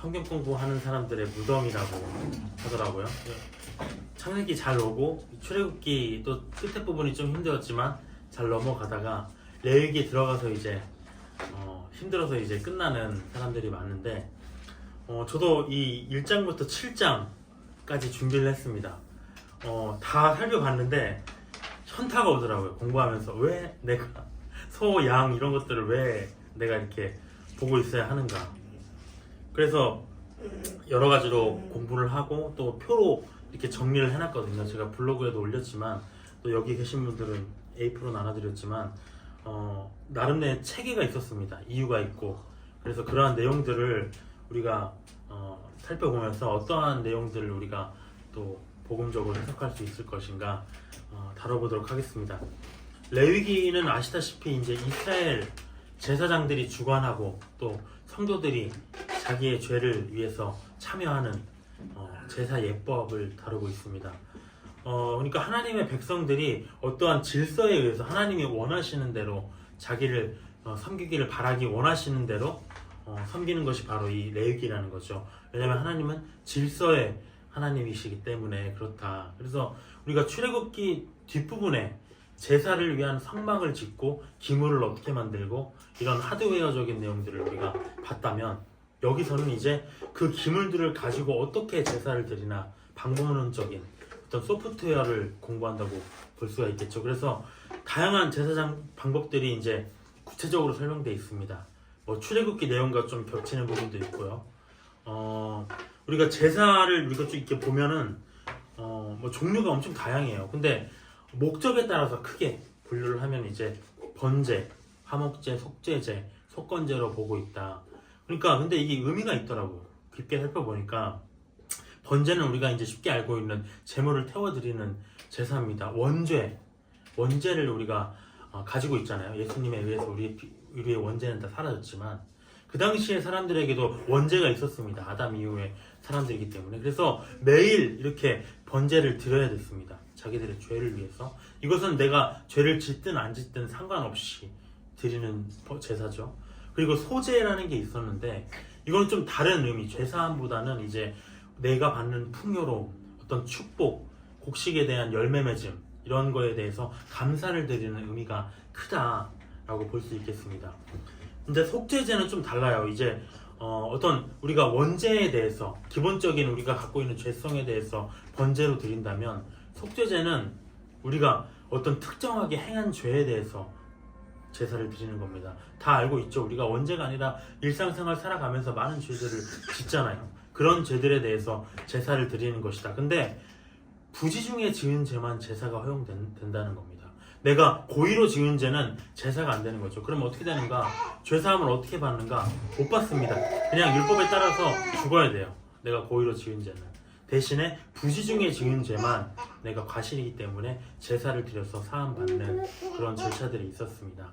성경 공부하는 사람들의 무덤이라고 하더라고요. 창세기 잘 오고 출애굽기 또 끝에 부분이 좀 힘들었지만 잘 넘어가다가 레위기 들어가서 이제 힘들어서 이제 끝나는 사람들이 많은데 저도 이 1장부터 7장까지 준비를 했습니다. 다 살펴봤는데 현타가 오더라고요. 공부하면서 왜 내가 소, 양 이런 것들을 왜 내가 이렇게 보고 있어야 하는가. 그래서 여러 가지로 공부를 하고 또 표로 이렇게 정리를 해놨거든요. 제가 블로그에도 올렸지만 또 여기 계신 분들은 A4로 나눠드렸지만 나름의 체계가 있었습니다. 이유가 있고. 그래서 그러한 내용들을 우리가 살펴보면서 어떠한 내용들을 우리가 또 복음적으로 해석할 수 있을 것인가 다뤄보도록 하겠습니다. 레위기는 아시다시피 이제 이스라엘 제사장들이 주관하고 또 성도들이 자기의 죄를 위해서 참여하는 제사 예법을 다루고 있습니다. 그러니까 하나님의 백성들이 어떠한 질서에 의해서 하나님이 원하시는 대로 자기를 섬기기를 바라기 원하시는 대로 섬기는 것이 바로 이 레위기라는 거죠. 왜냐하면 하나님은 질서의 하나님이시기 때문에 그렇다. 그래서 우리가 출애굽기 뒷부분에 제사를 위한 성막을 짓고 기물을 어떻게 만들고 이런 하드웨어적인 내용들을 우리가 봤다면 여기서는 이제 그 기물들을 가지고 어떻게 제사를 드리나 방법론적인 어떤 소프트웨어를 공부한다고 볼 수가 있겠죠. 그래서 다양한 제사장 방법들이 이제 구체적으로 설명되어 있습니다. 출애굽기 내용과 좀 겹치는 부분도 있고요. 우리가 제사를 우리가 쭉 이렇게 보면은 종류가 엄청 다양해요. 근데 목적에 따라서 크게 분류를 하면 이제 번제, 화목제, 속죄제, 속건제로 보고 있다. 그러니까 근데 이게 의미가 있더라고요. 깊게 살펴보니까 번제는 우리가 이제 쉽게 알고 있는 제물을 태워드리는 제사입니다. 원죄를 우리가 가지고 있잖아요. 예수님에 의해서 우리의 원죄는 다 사라졌지만 그 당시에 사람들에게도 원죄가 있었습니다. 아담 이후에 사람들이기 때문에. 그래서 매일 이렇게 번제를 드려야 됐습니다. 자기들의 죄를 위해서. 이것은 내가 죄를 짓든 안 짓든 상관없이 드리는 제사죠. 그리고 소제라는 게 있었는데 이건 좀 다른 의미, 죄사함보다는 이제 내가 받는 풍요로움, 어떤 축복, 곡식에 대한 열매 맺음 이런 거에 대해서 감사를 드리는 의미가 크다라고 볼 수 있겠습니다. 근데 속죄제는 좀 달라요. 이제 어떤 우리가 원죄에 대해서 기본적인 우리가 갖고 있는 죄성에 대해서 번제로 드린다면 속죄제는 우리가 어떤 특정하게 행한 죄에 대해서 제사를 드리는 겁니다. 다 알고 있죠. 우리가 원죄가 아니라 일상생활 살아가면서 많은 죄들을 짓잖아요. 그런 죄들에 대해서 제사를 드리는 것이다. 근데 부지 중에 지은 죄만 제사가 허용된다는 겁니다. 내가 고의로 지은 죄는 제사가 안 되는 거죠. 그럼 어떻게 되는가? 죄사함을 어떻게 받는가? 못 받습니다. 그냥 율법에 따라서 죽어야 돼요. 내가 고의로 지은 죄는. 대신에 부지 중에 지은 죄만 내가 과실이기 때문에 제사를 드려서 사함받는 그런 절차들이 있었습니다.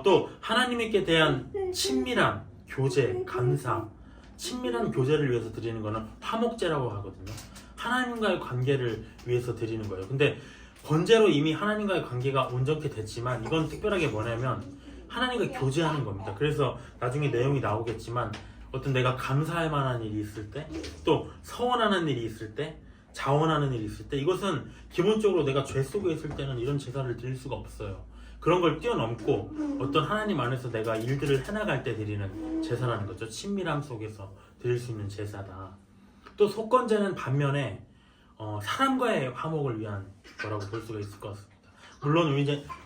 또 하나님께 대한 친밀한 교제, 감사, 친밀한 교제를 위해서 드리는 거는 화목제라고 하거든요. 하나님과의 관계를 위해서 드리는 거예요. 근데 번제로 이미 하나님과의 관계가 온전케 됐지만 이건 특별하게 뭐냐면 하나님과 교제하는 겁니다. 그래서 나중에 내용이 나오겠지만 어떤 내가 감사할 만한 일이 있을 때, 또 서원하는 일이 있을 때, 자원하는 일이 있을 때, 이것은 기본적으로 내가 죄 속에 있을 때는 이런 제사를 드릴 수가 없어요. 그런 걸 뛰어넘고 어떤 하나님 안에서 내가 일들을 해나갈 때 드리는 제사라는 거죠. 친밀함 속에서 드릴 수 있는 제사다. 또 속건제는 반면에 사람과의 화목을 위한 거라고 볼 수가 있을 것 같습니다. 물론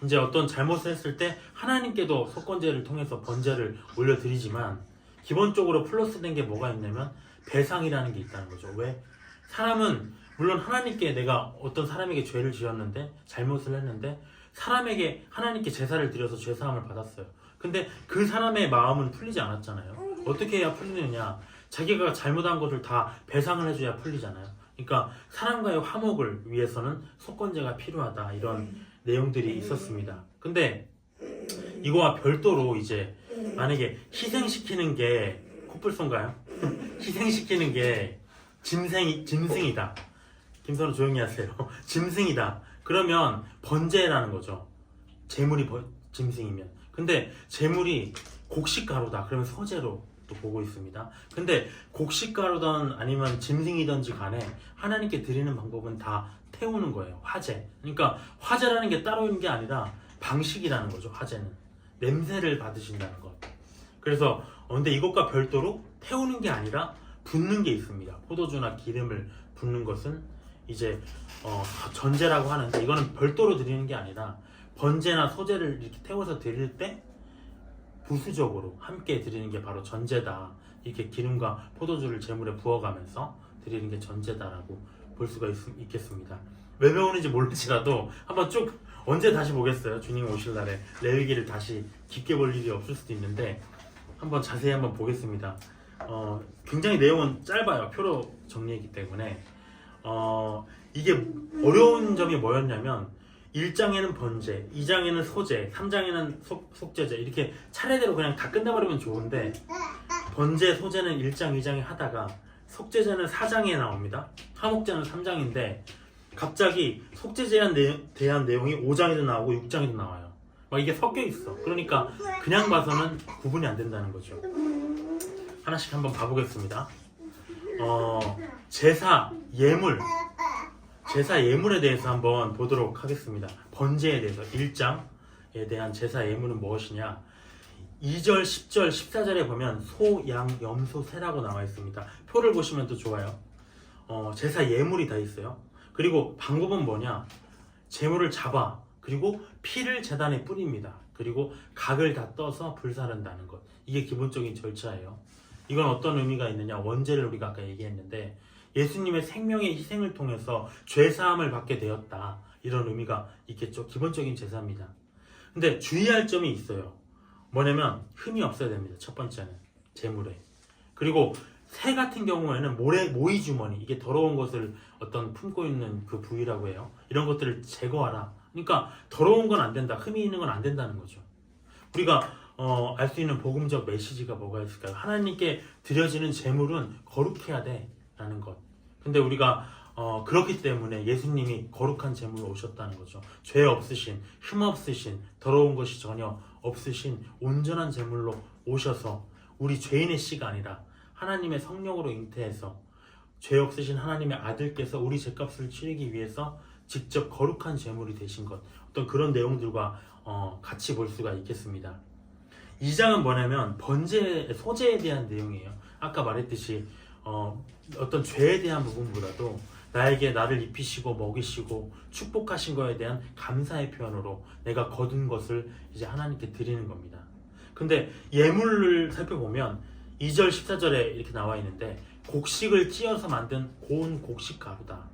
이제 어떤 잘못을 했을 때 하나님께도 속건제를 통해서 번제를 올려드리지만 기본적으로 플러스된 게 뭐가 있냐면 배상이라는 게 있다는 거죠. 왜? 사람은 물론 하나님께 내가 어떤 사람에게 죄를 지었는데 잘못을 했는데 하나님께 제사를 드려서 죄사함을 받았어요. 근데 그 사람의 마음은 풀리지 않았잖아요. 어떻게 해야 풀리느냐? 자기가 잘못한 것을 다 배상을 해줘야 풀리잖아요. 그러니까 사람과의 화목을 위해서는 속건제가 필요하다 이런 내용들이 있었습니다. 근데 이거와 별도로 이제 만약에 희생시키는 게 코뿔소인가요? 희생시키는 게 짐승이다. 김선우 조용히 하세요. 짐승이다. 그러면 번제라는 거죠. 재물이 짐승이면. 근데 재물이 곡식가루다. 그러면 소제로 또 보고 있습니다. 근데 곡식가루든 아니면 짐승이든지 간에 하나님께 드리는 방법은 다 태우는 거예요. 화제. 그러니까 화제라는 게 따로 있는 게 아니라 방식이라는 거죠. 화제는 냄새를 받으신다는 것. 그래서 근데 이것과 별도로 태우는 게 아니라 붓는 게 있습니다. 포도주나 기름을 붓는 것은 이제 전제라고 하는데, 이거는 별도로 드리는 게 아니라 번제나 소제를 이렇게 태워서 드릴 때 부수적으로 함께 드리는 게 바로 전제다. 이렇게 기름과 포도주를 제물에 부어가면서 드리는 게 전제다라고 볼 수가 있겠습니다. 왜 배우는지 모를지라도 한번 쭉 언제 다시 보겠어요. 주님 오실 날에 레위기를 다시 깊게 볼 일이 없을 수도 있는데 한번 자세히 한번 보겠습니다. 굉장히 내용은 짧아요. 표로 정리했기 때문에 이게 어려운 점이 뭐였냐면 1장에는 번제, 2장에는 소제, 3장에는 속제제 이렇게 차례대로 그냥 다 끝내버리면 좋은데, 번제, 소제는 1장, 2장에 하다가 속제제는 4장에 나옵니다. 화목제는 3장인데 갑자기 속제제에 대한 내용이 5장에도 나오고 6장에도 나와요. 막 이게 섞여 있어. 그러니까 그냥 봐서는 구분이 안 된다는 거죠. 하나씩 한번 봐보겠습니다. 제사, 예물. 제사 예물에 대해서 한번 보도록 하겠습니다. 번제에 대해서 1장에 대한 제사 예물은 무엇이냐? 2절, 10절, 14절에 보면 소, 양, 염소, 새라고 나와 있습니다. 표를 보시면 또 좋아요. 제사 예물이 다 있어요. 그리고 방법은 뭐냐? 제물을 잡아 그리고 피를 제단에 뿌립니다. 그리고 각을 다 떠서 불사른다는 것. 이게 기본적인 절차예요. 이건 어떤 의미가 있느냐? 원죄를 우리가 아까 얘기했는데 예수님의 생명의 희생을 통해서 죄사함을 받게 되었다. 이런 의미가 있겠죠. 기본적인 제사입니다. 근데 주의할 점이 있어요. 뭐냐면 흠이 없어야 됩니다. 첫 번째는 제물에. 그리고 새 같은 경우에는 모이 주머니, 이게 더러운 것을 어떤 품고 있는 그 부위라고 해요. 이런 것들을 제거하라. 그러니까 더러운 건 안 된다. 흠이 있는 건 안 된다는 거죠. 우리가 알 수 있는 복음적 메시지가 뭐가 있을까요? 하나님께 드려지는 제물은 거룩해야 돼 라는 것. 근데 우리가 그렇기 때문에 예수님이 거룩한 제물로 오셨다는 거죠. 죄 없으신, 흠 없으신, 더러운 것이 전혀 없으신 온전한 제물로 오셔서 우리 죄인의 씨가 아니라 하나님의 성령으로 잉태해서 죄 없으신 하나님의 아들께서 우리 죄값을 치르기 위해서 직접 거룩한 제물이 되신 것, 어떤 그런 내용들과 같이 볼 수가 있겠습니다. 2장은 뭐냐면 번제, 소제에 대한 내용이에요. 아까 말했듯이 어떤 죄에 대한 부분보다도 나에게 나를 입히시고 먹이시고 축복하신 거에 대한 감사의 표현으로 내가 거둔 것을 이제 하나님께 드리는 겁니다. 근데 예물을 살펴보면 2절 14절에 이렇게 나와 있는데 곡식을 찧어서 만든 고운 곡식 가루다.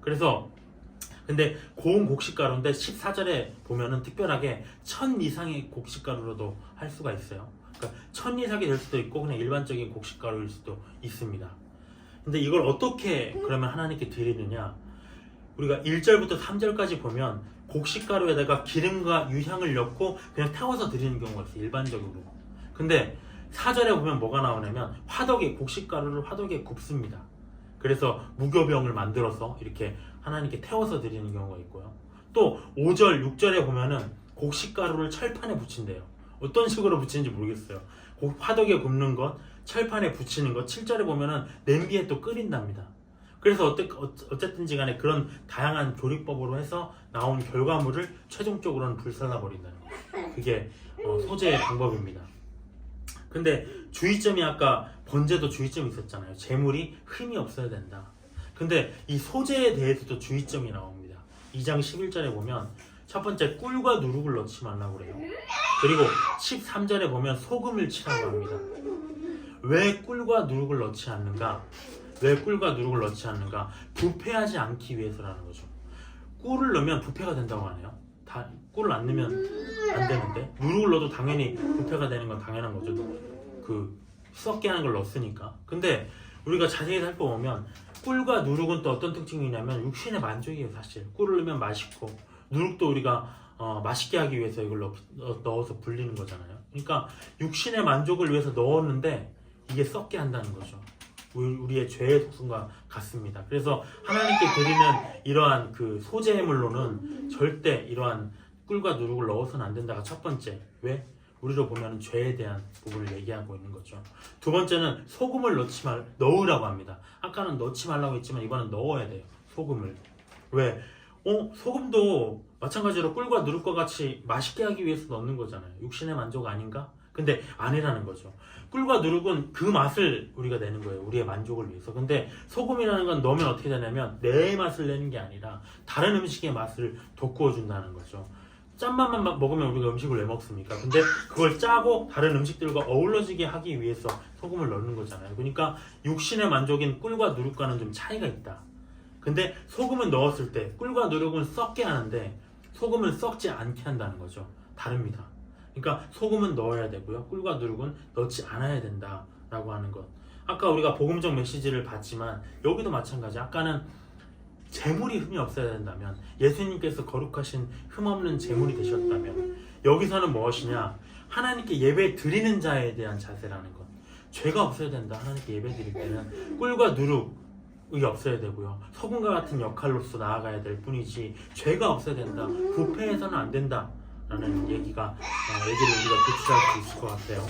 그래서 근데 고운 곡식 가루인데 14절에 보면은 특별하게 1000 이상의 곡식 가루로도 할 수가 있어요. 그러니까 1000 이상이 될 수도 있고 그냥 일반적인 곡식 가루일 수도 있습니다. 근데 이걸 어떻게 그러면 하나님께 드리느냐? 우리가 1절부터 3절까지 보면 곡식가루에다가 기름과 유향을 넣고 그냥 태워서 드리는 경우가 있어요. 일반적으로. 근데 4절에 보면 뭐가 나오냐면 곡식가루를 화덕에 굽습니다. 그래서 무교병을 만들어서 이렇게 하나님께 태워서 드리는 경우가 있고요. 또 5절, 6절에 보면은 곡식가루를 철판에 붙인대요. 어떤 식으로 붙이는지 모르겠어요. 화덕에 굽는 것, 철판에 붙이는 것, 7절에 보면은 냄비에 또 끓인답니다. 그래서 어쨌든지 간에 그런 다양한 조리법으로 해서 나온 결과물을 최종적으로는 불살라버린다는 거예요. 그게 소제의 방법입니다. 근데 주의점이 아까 번제도 주의점이 있었잖아요. 제물이 흠이 없어야 된다. 근데 이 소제에 대해서도 주의점이 나옵니다. 2장 11절에 보면 첫 번째 꿀과 누룩을 넣지 말라고 그래요. 그리고 13절에 보면 소금을 치라고 합니다. 왜 꿀과 누룩을 넣지 않는가? 왜 꿀과 누룩을 넣지 않는가? 부패하지 않기 위해서라는 거죠. 꿀을 넣으면 부패가 된다고 하네요. 꿀을 안 넣으면 안 되는데 누룩을 넣어도 당연히 부패가 되는 건 당연한 거죠. 그 썩게 하는 걸 넣었으니까. 근데 우리가 자세히 살펴보면 꿀과 누룩은 또 어떤 특징이 있냐면 육신의 만족이에요. 사실 꿀을 넣으면 맛있고 누룩도 우리가 맛있게 하기 위해서 이걸 넣어서 불리는 거잖아요. 그러니까 육신의 만족을 위해서 넣었는데 이게 썩게 한다는 거죠. 우리의 죄의 속성과 같습니다. 그래서 하나님께 드리는 이러한 그 소제물로는 절대 이러한 꿀과 누룩을 넣어서는 안 된다가 첫 번째. 왜? 우리로 보면 죄에 대한 부분을 얘기하고 있는 거죠. 두 번째는 소금을 넣으라고 합니다. 아까는 넣지 말라고 했지만 이번엔 넣어야 돼요. 소금을. 왜? 소금도 마찬가지로 꿀과 누룩과 같이 맛있게 하기 위해서 넣는 거잖아요. 육신의 만족 아닌가? 근데 아니라는 거죠. 꿀과 누룩은 그 맛을 우리가 내는 거예요. 우리의 만족을 위해서. 근데 소금이라는 건 넣으면 어떻게 되냐면 내 맛을 내는 게 아니라 다른 음식의 맛을 돋구어 준다는 거죠. 짠맛만 먹으면 우리가 음식을 왜 먹습니까? 근데 그걸 짜고 다른 음식들과 어우러지게 하기 위해서 소금을 넣는 거잖아요. 그러니까 육신의 만족인 꿀과 누룩과는 좀 차이가 있다. 근데 소금을 넣었을 때 꿀과 누룩은 썩게 하는데 소금은 썩지 않게 한다는 거죠. 다릅니다. 그러니까 소금은 넣어야 되고요. 꿀과 누룩은 넣지 않아야 된다라고 하는 것. 아까 우리가 복음적 메시지를 봤지만 여기도 마찬가지. 아까는 재물이 흠이 없어야 된다면, 예수님께서 거룩하신 흠없는 재물이 되셨다면, 여기서는 무엇이냐? 하나님께 예배 드리는 자에 대한 자세라는 것. 죄가 없어야 된다. 하나님께 예배 드릴 때는 꿀과 누룩이 없어야 되고요. 소금과 같은 역할로서 나아가야 될 뿐이지 죄가 없어야 된다. 부패해서는 안 된다. 라는 얘기를 우리가 도출할 수 있을 것 같아요.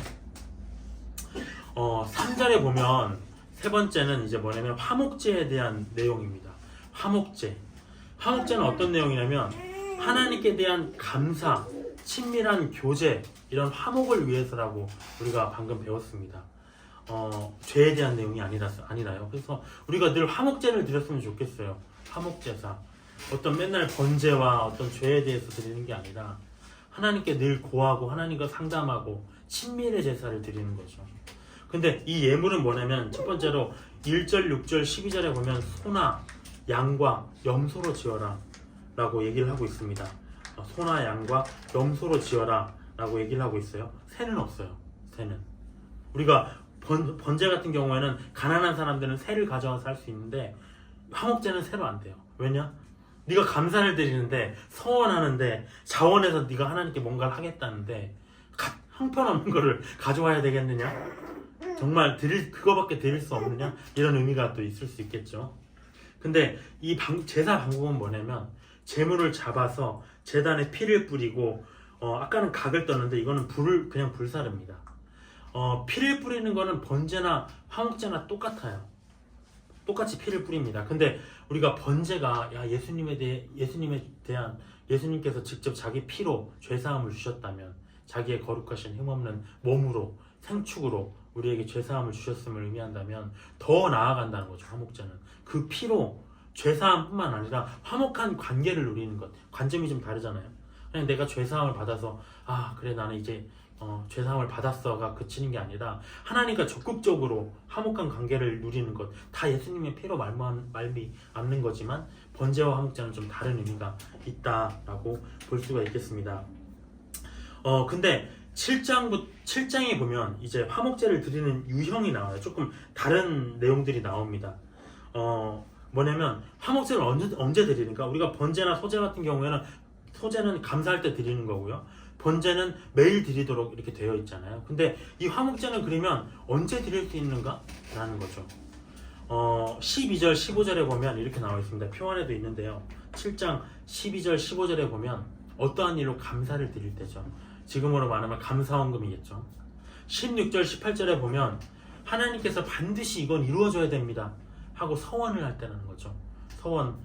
3절에 보면 세 번째는 이제 뭐냐면 화목제에 대한 내용입니다. 화목제는 어떤 내용이냐면 하나님께 대한 감사, 친밀한 교제, 이런 화목을 위해서라고 우리가 방금 배웠습니다. 죄에 대한 내용이 아니라요. 그래서 우리가 늘 화목제를 드렸으면 좋겠어요. 화목제사. 어떤 맨날 번제와 어떤 죄에 대해서 드리는 게 아니라 하나님께 늘 고하고 하나님과 상담하고 친밀의 제사를 드리는 거죠. 근데 이 예물은 뭐냐면 첫 번째로 1절, 6절, 12절에 보면 소나 양과 염소로 지어라 라고 얘기를 하고 있습니다. 소나 양과 염소로 지어라 라고 얘기를 하고 있어요. 새는 없어요. 새는. 우리가 번제 같은 경우에는 가난한 사람들은 새를 가져와서 할 수 있는데 화목제는 새로 안 돼요. 왜냐? 네가 감사를 드리는데 서원하는데 자원해서 네가 하나님께 뭔가를 하겠다는데 형편없는 거를 가져와야 되겠느냐? 정말 그거밖에 드릴 수 없느냐? 이런 의미가 또 있을 수 있겠죠. 근데 이 제사 방법은 뭐냐면 제물을 잡아서 제단에 피를 뿌리고 아까는 각을 떴는데 이거는 그냥 불사릅니다. 피를 뿌리는 거는 번제나 화목제나 똑같아요. 똑같이 피를 뿌립니다. 근데 우리가 번제가 예수님께서 직접 자기 피로 죄사함을 주셨다면 자기의 거룩하신 힘없는 몸으로 생축으로 우리에게 죄사함을 주셨음을 의미한다면 더 나아간다는 거죠. 화목제는 그 피로 죄사함뿐만 아니라 화목한 관계를 누리는 것. 관점이 좀 다르잖아요. 그냥 내가 죄사함을 받아서 그래 나는 이제 죄사함을 받았어가 그치는 게 아니라 하나님과 적극적으로 화목한 관계를 누리는 것. 다 예수님의 피로 말미암는 거지만 번제와 화목제는 좀 다른 의미가 있다라고 볼 수가 있겠습니다. 근데 7장에 보면 이제 화목제를 드리는 유형이 나와요. 조금 다른 내용들이 나옵니다. 뭐냐면 화목제를 언제 드리는가? 우리가 번제나 소제 같은 경우에는 소제는 감사할 때 드리는 거고요. 번제는 매일 드리도록 이렇게 되어 있잖아요. 근데 이 화목제는 그러면 언제 드릴 수 있는가? 라는 거죠. 12절, 15절에 보면 이렇게 나와 있습니다. 표안에도 있는데요. 7장 12절, 15절에 보면 어떠한 일로 감사를 드릴 때죠. 지금으로 말하면 감사원금이겠죠. 16절, 18절에 보면 하나님께서 반드시 이건 이루어져야 됩니다 하고 서원을 할 때라는 거죠. 서원,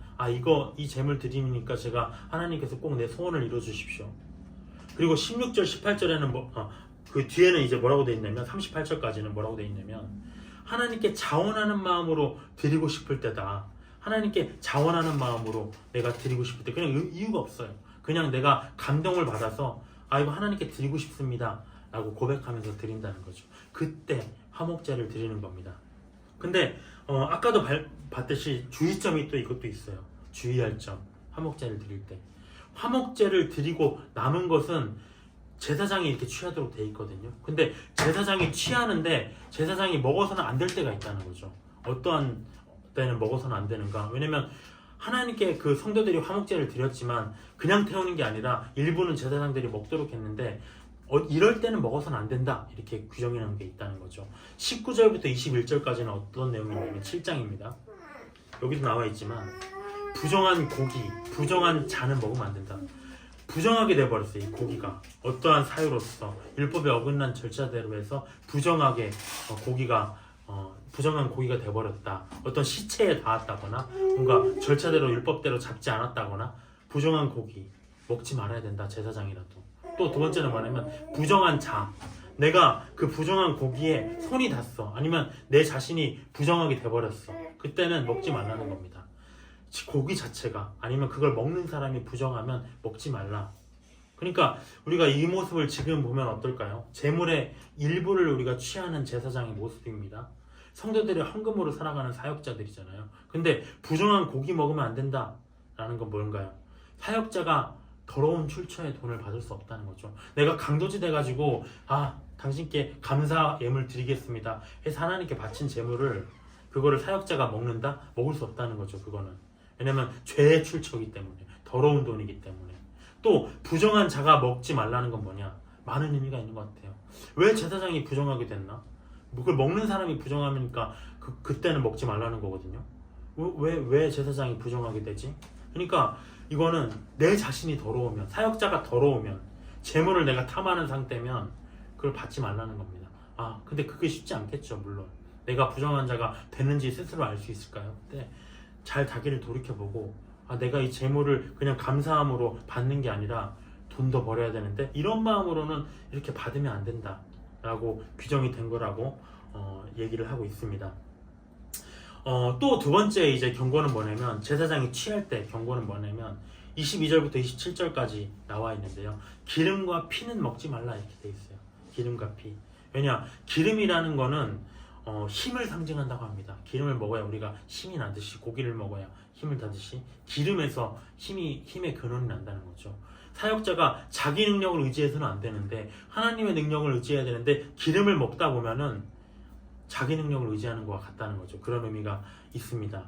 이 재물 드리니까 제가 하나님께서 꼭 내 소원을 이루어 주십시오. 그리고 16절, 18절에는 그 뒤에는 이제 뭐라고 돼 있냐면 38절까지는 뭐라고 돼 있냐면 하나님께 자원하는 마음으로 드리고 싶을 때다. 하나님께 자원하는 마음으로 내가 드리고 싶을 때 그냥 이유가 없어요. 그냥 내가 감동을 받아서 이거 하나님께 드리고 싶습니다 라고 고백하면서 드린다는 거죠. 그때 화목제를 드리는 겁니다. 근데 아까도 봤듯이 주의점이 또 이것도 있어요. 주의할 점. 화목제를 드릴 때 화목제를 드리고 남은 것은 제사장이 이렇게 취하도록 돼 있거든요. 근데 제사장이 취하는데 제사장이 먹어서는 안 될 때가 있다는 거죠. 어떠한 때는 먹어서는 안 되는가? 왜냐면 하나님께 그 성도들이 화목제를 드렸지만 그냥 태우는 게 아니라 일부는 제사장들이 먹도록 했는데 이럴 때는 먹어서는 안 된다 이렇게 규정해 놓은 게 있다는 거죠. 19절부터 21절까지는 어떤 내용이냐면 7장입니다. 여기도 나와 있지만 부정한 고기, 부정한 잔은 먹으면 안 된다. 부정하게 돼버렸어요. 이 고기가 어떠한 사유로서 율법에 어긋난 절차대로 해서 부정하게 고기가 부정한 고기가 돼버렸다. 어떤 시체에 닿았다거나 뭔가 절차대로 율법대로 잡지 않았다거나 부정한 고기 먹지 말아야 된다. 제사장이라도. 또 두 번째는 뭐냐면 부정한 자. 내가 그 부정한 고기에 손이 닿았어. 아니면 내 자신이 부정하게 돼버렸어. 그때는 먹지 말라는 겁니다. 고기 자체가 아니면 그걸 먹는 사람이 부정하면 먹지 말라. 그러니까 우리가 이 모습을 지금 보면 어떨까요? 재물의 일부를 우리가 취하는 제사장의 모습입니다. 성도들이 헌금으로 살아가는 사역자들이잖아요. 근데 부정한 고기 먹으면 안 된다라는 건 뭔가요? 사역자가 더러운 출처의 돈을 받을 수 없다는 거죠. 내가 강도지 돼가지고 당신께 감사 예물 드리겠습니다 해서 하나님께 바친 재물을 그거를 사역자가 먹는다? 먹을 수 없다는 거죠. 그거는 왜냐면 죄의 출처이기 때문에 더러운 돈이기 때문에. 또 부정한 자가 먹지 말라는 건 뭐냐? 많은 의미가 있는 것 같아요. 왜 제사장이 부정하게 됐나? 그걸 먹는 사람이 부정하니까 그때는 먹지 말라는 거거든요. 왜 제사장이 부정하게 되지? 그러니까 이거는 내 자신이 더러우면, 사역자가 더러우면, 재물을 내가 탐하는 상태면 그걸 받지 말라는 겁니다. 근데 그게 쉽지 않겠죠. 물론 내가 부정한 자가 됐는지 스스로 알 수 있을까요? 근데 잘 자기를 돌이켜보고 내가 이 재물을 그냥 감사함으로 받는 게 아니라 돈 더 벌어야 되는데 이런 마음으로는 이렇게 받으면 안 된다 라고 규정이 된 거라고 얘기를 하고 있습니다. 또 두 번째 이제 경고는 뭐냐면 제사장이 취할 때 경고는 뭐냐면 22절부터 27절까지 나와 있는데요. 기름과 피는 먹지 말라 이렇게 돼 있어요. 기름과 피. 왜냐? 기름이라는 거는 힘을 상징한다고 합니다. 기름을 먹어야 우리가 힘이 나듯이 고기를 먹어야 힘을 나듯이 기름에서 힘의 근원이 난다는 거죠. 사역자가 자기 능력을 의지해서는 안 되는데 하나님의 능력을 의지해야 되는데 기름을 먹다 보면은 자기 능력을 의지하는 것과 같다는 거죠. 그런 의미가 있습니다.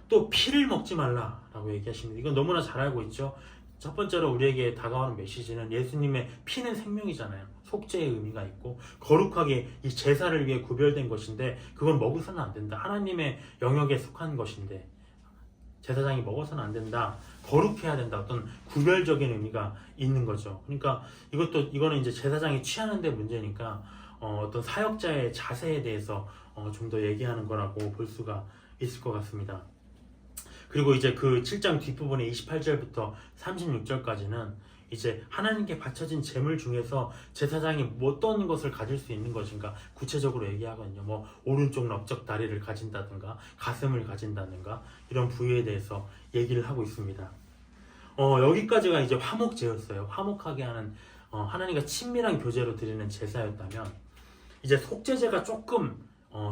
또 피를 먹지 말라라고 얘기하십니다. 이건 너무나 잘 알고 있죠. 첫 번째로 우리에게 다가오는 메시지는 예수님의 피는 생명이잖아요. 속죄의 의미가 있고 거룩하게 이 제사를 위해 구별된 것인데 그건 먹어서는 안 된다. 하나님의 영역에 속한 것인데 제사장이 먹어서는 안 된다. 거룩해야 된다. 어떤 구별적인 의미가 있는 거죠. 그러니까 이거는 이제 제사장이 취하는 데 문제니까 어떤 사역자의 자세에 대해서 좀 더 얘기하는 거라고 볼 수가 있을 것 같습니다. 그리고 이제 그 7장 뒷부분에 28절부터 36절까지는 이제 하나님께 바쳐진 제물 중에서 제사장이 어떤 것을 가질 수 있는 것인가 구체적으로 얘기하거든요. 뭐 오른쪽 넓적 다리를 가진다든가 가슴을 가진다든가 이런 부위에 대해서 얘기를 하고 있습니다. 여기까지가 이제 화목제였어요. 화목하게 하는 하나님과 친밀한 교제로 드리는 제사였다면 이제 속죄제가 조금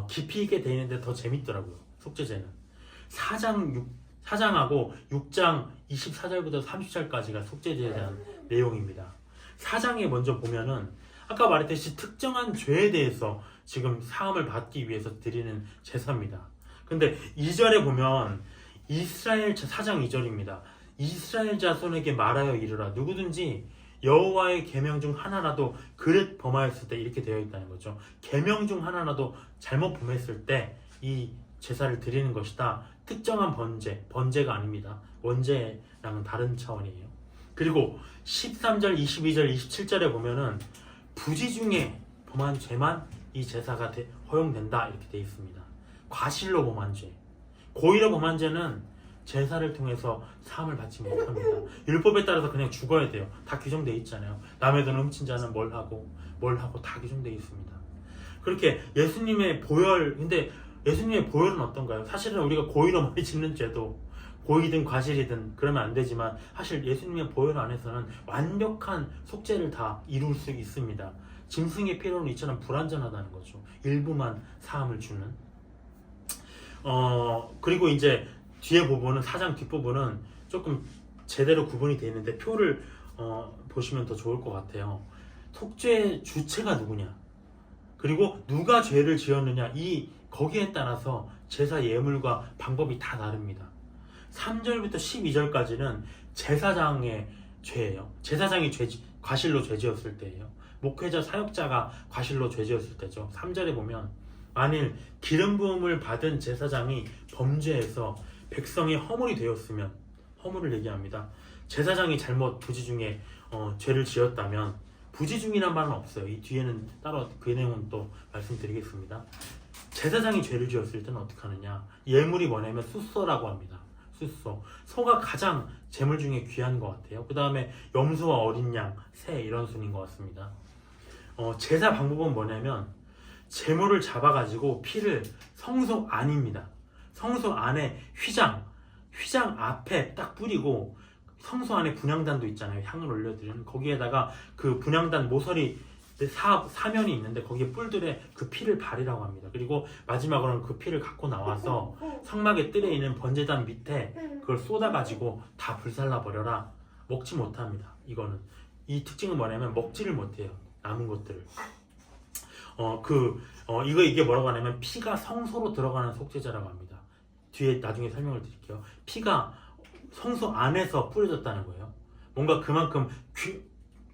깊이 있게 되어 있는데 더 재밌더라고요. 속죄제는 4장하고 6장 24절부터 30절까지가 속죄제에 대한 내용입니다. 4장에 먼저 보면은 아까 말했듯이 특정한 죄에 대해서 지금 사함을 받기 위해서 드리는 제사입니다. 근데 2절에 보면 4장 2절입니다. 이스라엘 자손에게 말하여 이르라. 누구든지 여호와의 계명 중 하나라도 그릇 범하였을 때 이렇게 되어 있다는 거죠. 계명 중 하나라도 잘못 범했을 때 이 제사를 드리는 것이다. 특정한 번제가 아닙니다. 원제랑은 다른 차원이에요. 그리고 13절, 22절, 27절에 보면은 부지 중에 범한 죄만 이 제사가 허용된다 이렇게 되어 있습니다. 과실로 범한 죄, 고의로 범한 죄는 제사를 통해서 사함을 받지 못합니다. 율법에 따라서 그냥 죽어야 돼요. 다 규정되어 있잖아요. 남의 돈 훔친 자는 뭘 하고 다 규정되어 있습니다. 그렇게 예수님의 보혈, 근데 예수님의 보혈은 어떤가요? 사실은 우리가 고의로 많이 짓는 죄도 고의든 과실이든 그러면 안 되지만 사실 예수님의 보혈 안에서는 완벽한 속죄를 다 이룰 수 있습니다. 짐승의 피로는 이처럼 불완전하다는 거죠. 일부만 사함을 주는. 그리고 이제 뒤에 부분은 4장 뒷부분은 조금 제대로 구분이 되어 있는데 표를 보시면 더 좋을 것 같아요. 속죄의 주체가 누구냐, 그리고 누가 죄를 지었느냐, 거기에 따라서 제사 예물과 방법이 다 다릅니다. 3절부터 12절까지는 제사장의 죄예요. 제사장이 과실로 죄지었을 때예요. 목회자 사역자가 과실로 죄지었을 때죠. 3절에 보면 만일 기름 부음을 받은 제사장이 범죄해서 백성의 허물이 되었으면, 허물을 얘기합니다. 제사장이 잘못 부지중에 죄를 지었다면, 부지중이란 말은 없어요. 이 뒤에는 따로 그 내용은 또 말씀드리겠습니다. 제사장이 죄를 지었을 때는 어떻게 하느냐, 예물이 뭐냐면 숫소라고 합니다. 숫소. 소가 가장 제물 중에 귀한 것 같아요. 그 다음에 염소와 어린 양, 새, 이런 순인 것 같습니다. 제사 방법은 뭐냐면 제물을 잡아가지고 피를 성소 안입니다. 성소 안에 휘장 앞에 딱 뿌리고, 성소 안에 분향단도 있잖아요. 향을 올려드리는, 거기에다가 그 분향단 모서리 사면이 있는데 거기에 뿔들에 그 피를 바리라고 합니다. 그리고 마지막으로는 그 피를 갖고 나와서 성막의 뜰에 있는 번제단 밑에 그걸 쏟아가지고 다 불살라 버려라. 먹지 못합니다. 이 특징은 뭐냐면 먹지를 못해요. 남은 것들을. 이게 뭐라고 하냐면 피가 성소로 들어가는 속죄제라고 합니다. 뒤에 나중에 설명을 드릴게요. 피가 성소 안에서 뿌려졌다는 거예요. 뭔가 그만큼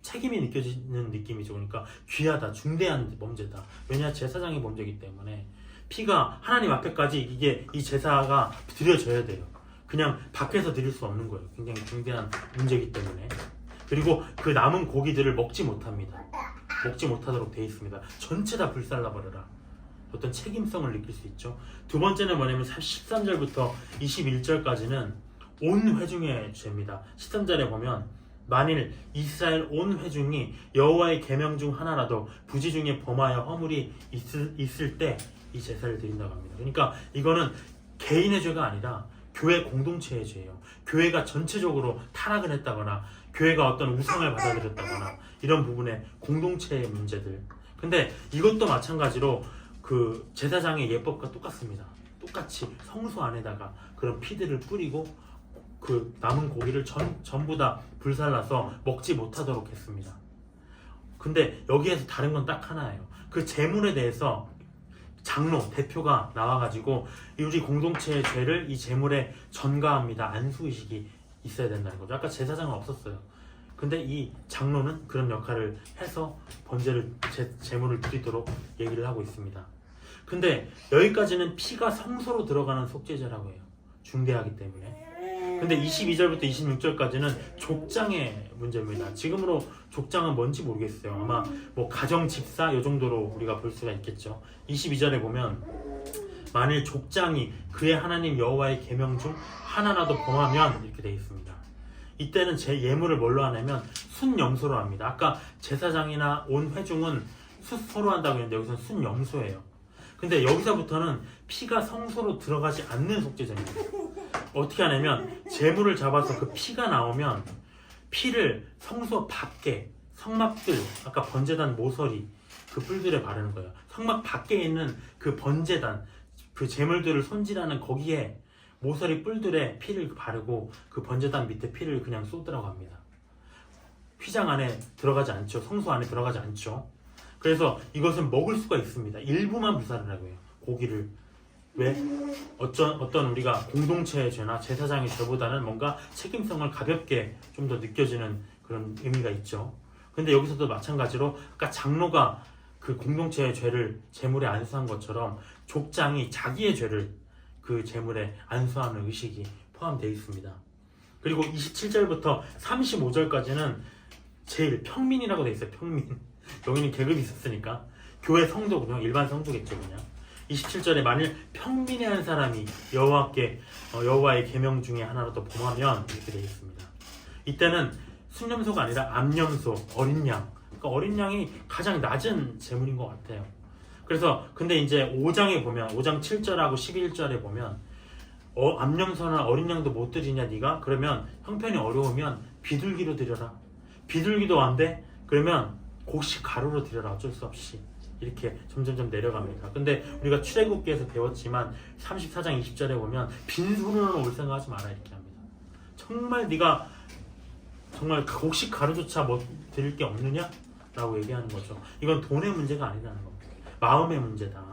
책임이 느껴지는 느낌이죠. 그러니까 귀하다, 중대한 범죄다. 왜냐, 제사장의 범죄이기 때문에 피가 하나님 앞에까지 이 제사가 드려져야 돼요. 그냥 밖에서 드릴 수 없는 거예요. 굉장히 중대한 문제이기 때문에. 그리고 그 남은 고기들을 먹지 못합니다. 먹지 못하도록 되어 있습니다. 전체 다 불살라 버려라. 어떤 책임성을 느낄 수 있죠. 두 번째는 뭐냐면 13절부터 21절까지는 온 회중의 죄입니다. 13절에 보면 만일 이스라엘 온 회중이 여호와의 계명 중 하나라도 부지 중에 범하여 허물이 있을 때 이 제사를 드린다고 합니다. 그러니까 이거는 개인의 죄가 아니라 교회 공동체의 죄예요. 교회가 전체적으로 타락을 했다거나 교회가 어떤 우상을 받아들였다거나 이런 부분의 공동체의 문제들. 근데 이것도 마찬가지로 그 제사장의 예법과 똑같습니다. 똑같이 성소 안에다가 그런 피들을 뿌리고 그 남은 고기를 전부 다 불살라서 먹지 못하도록 했습니다. 근데 여기에서 다른 건 딱 하나예요. 그 제물에 대해서 장로, 대표가 나와가지고 우리 공동체의 죄를 이 제물에 전가합니다. 안수의식이 있어야 된다는 거죠. 아까 제사장은 없었어요. 근데 이 장로는 그런 역할을 해서 번제를, 제물을 드리도록 얘기를 하고 있습니다. 근데 여기까지는 피가 성소로 들어가는 속죄제라고 해요. 중대하기 때문에. 근데 22절부터 26절까지는 족장의 문제입니다. 지금으로 족장은 뭔지 모르겠어요. 아마 뭐 가정 집사 이 정도로 우리가 볼 수가 있겠죠. 22절에 보면 만일 족장이 그의 하나님 여호와의 계명 중 하나라도 범하면, 이렇게 되어 있습니다. 이때는 제 예물을 뭘로 하냐면 순염소로 합니다. 아까 제사장이나 온 회중은 숫소로 한다고 했는데 여기서는 순염소예요. 근데 여기서부터는 피가 성소로 들어가지 않는 속죄제입니다. 어떻게 하냐면 제물을 잡아서 그 피가 나오면 피를 성소 밖에, 성막들, 아까 번제단 모서리 그 뿔들에 바르는 거예요. 성막 밖에 있는 그 번제단, 그 제물들을 손질하는 거기에 모서리 뿔들에 피를 바르고 그 번제단 밑에 피를 그냥 쏟으라고 합니다. 휘장 안에 들어가지 않죠. 성소 안에 들어가지 않죠. 그래서 이것은 먹을 수가 있습니다. 일부만 불사르라고 해요. 고기를. 왜? 어떤 우리가 공동체의 죄나 제사장의 죄보다는 뭔가 책임성을 가볍게 좀 더 느껴지는 그런 의미가 있죠. 근데 여기서도 마찬가지로 아까 장로가 그 공동체의 죄를 제물에 안수한 것처럼 족장이 자기의 죄를 그 제물에 안수하는 의식이 포함되어 있습니다. 그리고 27절부터 35절까지는 제일 평민이라고 되어 있어요. 평민. 여기는 계급이 있었으니까 교회 성도군요. 일반 성도겠죠. 그냥 27절에 만일 평민의 한 사람이 여호와의 계명 중에 하나라도 범하면, 이렇게 되어 있습니다. 이때는 순염소가 아니라 암염소, 어린 양. 그러니까 어린 양이 가장 낮은 제물인 것 같아요. 그래서 근데 이제 5장에 보면 5장 7절하고 11절에 보면 암염소나 어린 양도 못 드리냐 네가? 그러면 형편이 어려우면 비둘기로 드려라. 비둘기도 안 돼? 그러면 곡식 가루로 드려라. 어쩔 수 없이. 이렇게 점점점 내려갑니다. 근데 우리가 출애굽기에서 배웠지만 34장 20절에 보면 빈손으로 올 생각하지 마라, 이렇게 합니다. 정말 네가 정말 곡식 가루조차 뭐 드릴 게 없느냐? 라고 얘기하는 거죠. 이건 돈의 문제가 아니라는 겁니다. 마음의 문제다.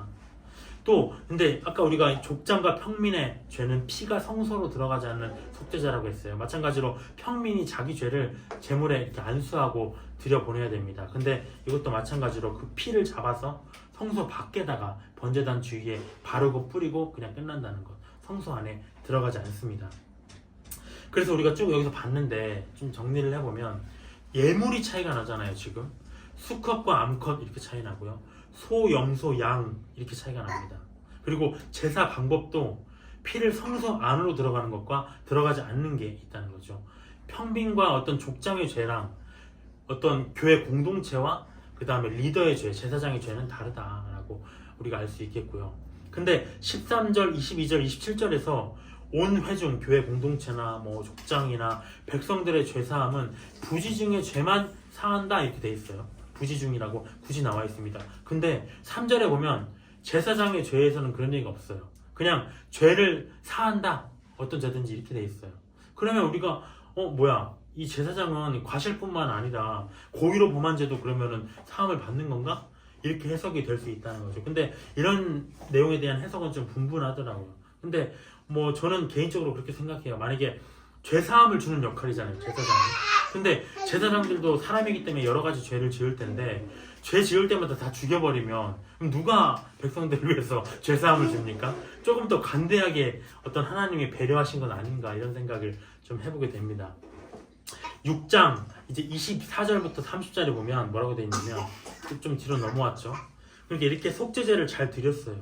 또 근데 아까 우리가 족장과 평민의 죄는 피가 성소로 들어가지 않는 속죄자라고 했어요. 마찬가지로 평민이 자기 죄를 제물에 이렇게 안수하고 들여보내야 됩니다. 근데 이것도 마찬가지로 그 피를 잡아서 성소 밖에다가 번제단 주위에 바르고 뿌리고 그냥 끝난다는 것. 성소 안에 들어가지 않습니다. 그래서 우리가 쭉 여기서 봤는데 좀 정리를 해보면 예물이 차이가 나잖아요. 지금 수컷과 암컷 이렇게 차이 나고요. 소, 염소, 양 이렇게 차이가 납니다. 그리고 제사 방법도 피를 성소 안으로 들어가는 것과 들어가지 않는 게 있다는 거죠. 평빈과 어떤 족장의 죄랑 어떤 교회 공동체와 그 다음에 리더의 죄, 제사장의 죄는 다르다라고 우리가 알 수 있겠고요. 근데 13절, 22절, 27절에서 온 회중, 교회 공동체나 뭐 족장이나 백성들의 죄사함은 부지중의 죄만 사한다 이렇게 돼 있어요. 부지중이라고 굳이 나와 있습니다. 근데 3절에 보면 제사장의 죄에서는 그런 얘기가 없어요. 그냥 죄를 사한다, 어떤 죄든지 이렇게 돼 있어요. 그러면 우리가 뭐야, 이 제사장은 과실뿐만 아니라 고의로 범한 죄도 그러면은 사함을 받는 건가? 이렇게 해석이 될 수 있다는 거죠. 근데 이런 내용에 대한 해석은 좀 분분하더라고요. 근데 뭐 저는 개인적으로 그렇게 생각해요. 만약에 죄사함을 주는 역할이잖아요, 제사장이. 근데 제사장들도 사람이기 때문에 여러 가지 죄를 지을 텐데 죄 지을 때마다 다 죽여버리면 그럼 누가 백성들을 위해서 죄사함을 줍니까? 조금 더 간대하게 어떤 하나님이 배려하신 건 아닌가 이런 생각을 좀 해보게 됩니다. 6장 이제 24절부터 30절에 보면 뭐라고 되어 있냐면 좀 뒤로 넘어왔죠. 그러니까 이렇게 속죄제를 잘 드렸어요.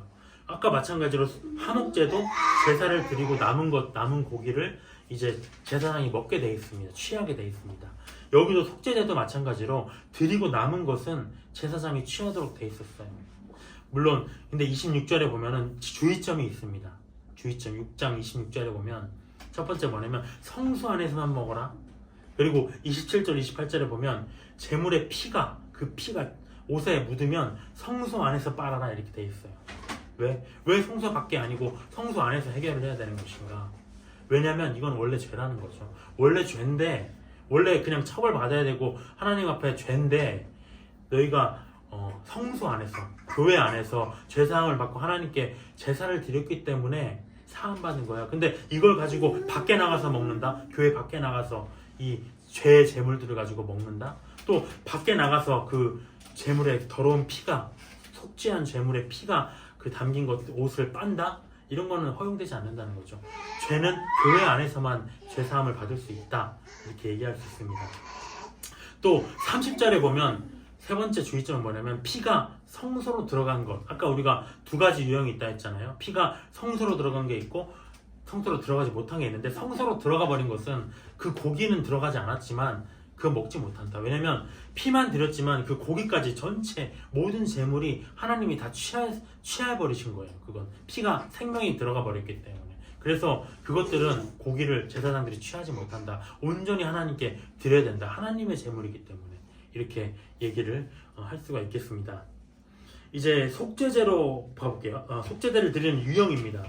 아까 마찬가지로 화목제도 제사를 드리고 남은 고기를 이제 제사장이 먹게 되어 있습니다. 취하게 되어 있습니다. 여기도 속죄제도 마찬가지로 드리고 남은 것은 제사장이 취하도록 되어 있었어요. 물론 근데 26절에 보면은 주의점이 있습니다. 주의점 6장 26절에 보면 첫 번째 뭐냐면 성소 안에서만 먹어라. 그리고 27절 28절에 보면 제물의 피가 그 피가 옷에 묻으면 성소 안에서 빨아라 이렇게 되어 있어요. 왜 성소 밖에 아니고 성소 안에서 해결을 해야 되는 것인가? 왜냐면 이건 원래 죄라는 거죠. 원래 죄인데 원래 그냥 처벌받아야 되고 하나님 앞에 죄인데 너희가 성소 안에서 교회 안에서 죄사함을 받고 하나님께 제사를 드렸기 때문에 사함받은 거야. 근데 이걸 가지고 밖에 나가서 먹는다? 교회 밖에 나가서 이 죄의 제물들을 가지고 먹는다? 또 밖에 나가서 그 제물의 더러운 피가 속죄한 제물의 피가 그 담긴 것 옷을 빤다? 이런 거는 허용되지 않는다는 거죠. 죄는 교회 안에서만 죄사함을 받을 수 있다 이렇게 얘기할 수 있습니다. 또 30절에 보면 세 번째 주의점은 뭐냐면 피가 성소로 들어간 것. 아까 우리가 두 가지 유형이 있다 했잖아요. 피가 성소로 들어간 게 있고 성소로 들어가지 못한 게 있는데 취하로 들어가 버린 것은 그 고기는 들어가지 않았지만 그거 먹지 못한다. 왜냐면 피만 드렸지만 그 고기까지 전체 모든 재물이 하나님이 다 취해버리신 거예요. 그건 피가 생명이 들어가 버렸기 때문에. 그래서 그것들은 고기를 제사장들이 취하지 못한다. 온전히 하나님께 드려야 된다. 하나님의 재물이기 때문에 이렇게 얘기를 할 수가 있겠습니다. 이제 속죄제로 봐볼게요. 속죄제를 드리는 유형입니다.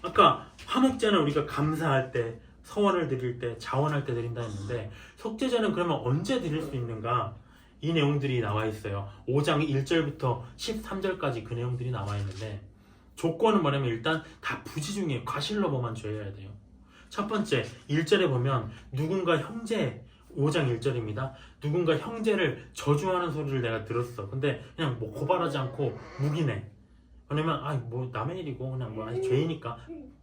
아까 화목제는 우리가 감사할 때, 서원을 드릴 때, 자원할 때 드린다 했는데 속죄제는 그러면 언제 드릴 수 있는가? 이 내용들이 나와 있어요. 5장 1절부터 13절까지 그 내용들이 나와 있는데 조건은 뭐냐면 일단 다 부지중에 과실로 범한 죄여야 돼요. 첫 번째 1절에 보면 누군가 형제 5장 1절입니다. 누군가 형제를 저주하는 소리를 내가 들었어. 근데 그냥 뭐 고발하지 않고 묵이네. 왜냐면 뭐 남의 일이고 그냥 뭐 죄이니까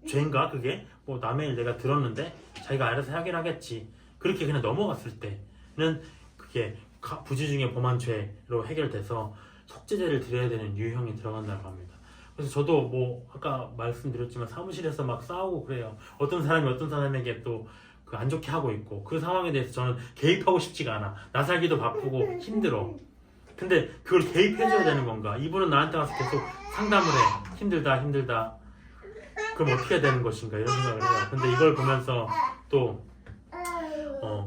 죄인가 그게 뭐 남의 일 내가 들었는데 자기가 알아서 하긴 하겠지. 그렇게 그냥 넘어갔을 때는 그게 부지중에 범한 죄로 해결돼서 속죄제를 드려야 되는 유형이 들어간다고 합니다. 그래서 저도 뭐 아까 말씀드렸지만 사무실에서 막 싸우고 그래요. 어떤 사람이 어떤 사람에게 또 그 안 좋게 하고 있고 그 상황에 대해서 저는 개입하고 싶지가 않아. 나 살기도 바쁘고 힘들어. 근데 그걸 개입해줘야 되는 건가? 이분은 나한테 와서 계속 상담을 해. 힘들다. 그럼 어떻게 해야 되는 것인가? 이런 생각을 해요. 근데 이걸 보면서 또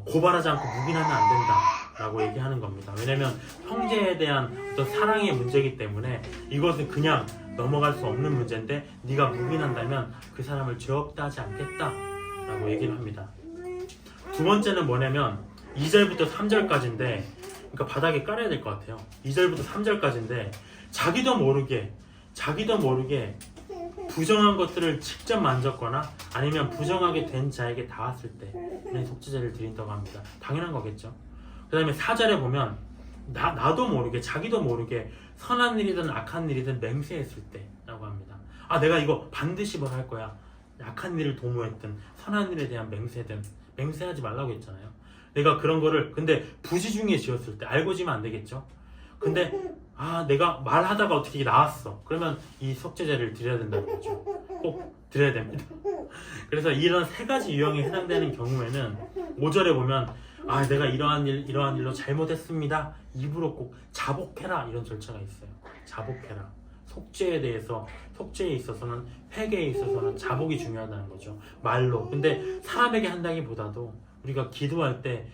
고발하지 않고 묵인하면 안 된다 라고 얘기하는 겁니다. 왜냐면 형제에 대한 어떤 사랑의 문제이기 때문에 이것은 그냥 넘어갈 수 없는 문제인데 네가 묵인한다면 그 사람을 죄 없다 하지 않겠다 라고 얘기를 합니다. 두 번째는 뭐냐면 2절부터 3절까지인데 그러니까 바닥에 깔아야 될 것 같아요. 2절부터 3절까지인데 자기도 모르게 부정한 것들을 직접 만졌거나 아니면 부정하게 된 자에게 닿았을 때는 속죄제를 드린다고 합니다. 당연한 거겠죠. 그 다음에 4절에 보면 나도 모르게 자기도 모르게 선한 일이든 악한 일이든 맹세했을 때라고 합니다. 내가 이거 반드시 뭘 할 거야. 악한 일을 도모했든 선한 일에 대한 맹세든 맹세하지 말라고 했잖아요. 내가 그런 거를 근데 부지중에 지었을 때 알고 지면 안 되겠죠. 근데 내가 말하다가 어떻게 나왔어. 그러면 이 속죄제를 드려야 된다는 거죠. 꼭 드려야 됩니다. 그래서 이런 세 가지 유형에 해당되는 경우에는 5절에 보면 내가 이러한 일로 잘못했습니다. 입으로 꼭 자복해라 이런 절차가 있어요. 자복해라. 속죄에 있어서는 회개에 있어서는 자복이 중요하다는 거죠. 말로. 근데 사람에게 한다기보다도 우리가 기도할 때